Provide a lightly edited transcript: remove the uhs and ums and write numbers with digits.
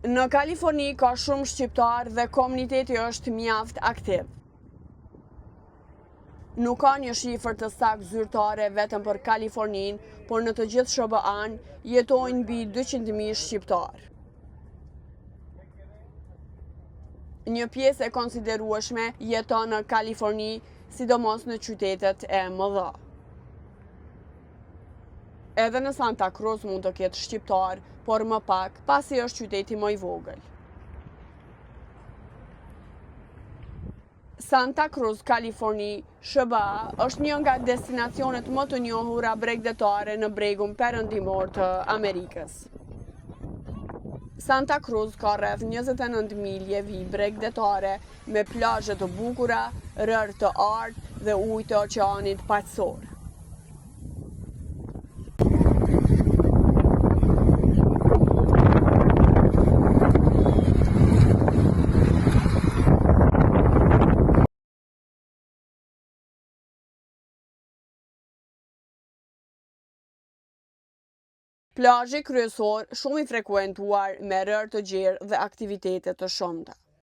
Në Kaliforni ka shumë shqiptar dhe komuniteti është mjaft aktiv. Nuk ka një shifër të saktë zyrtare vetëm për Kalifornin, por në të gjithë SHBA-n jetojnë mbi 200.000 shqiptar. Një pjesë e konsiderueshme jeton në Kaliforni, sidomos në qytetet e mëdha. Edhe në Santa Cruz mund të ketë shqiptar, por më pak, pasi është qyteti më i vogël. Santa Cruz, Kaliforni, SHBA është një nga destinacionet më të njohura bregdetare në bregun perëndimor të Amerikës. Santa Cruz ka rreth 29 milje vi bregdetare me plazhe të bukura, rër të artë dhe ujë të oqeanit paqësor. Plazhi kryesor shumë i frekuentuar me rër të gjerë dhe aktivitete të shumta.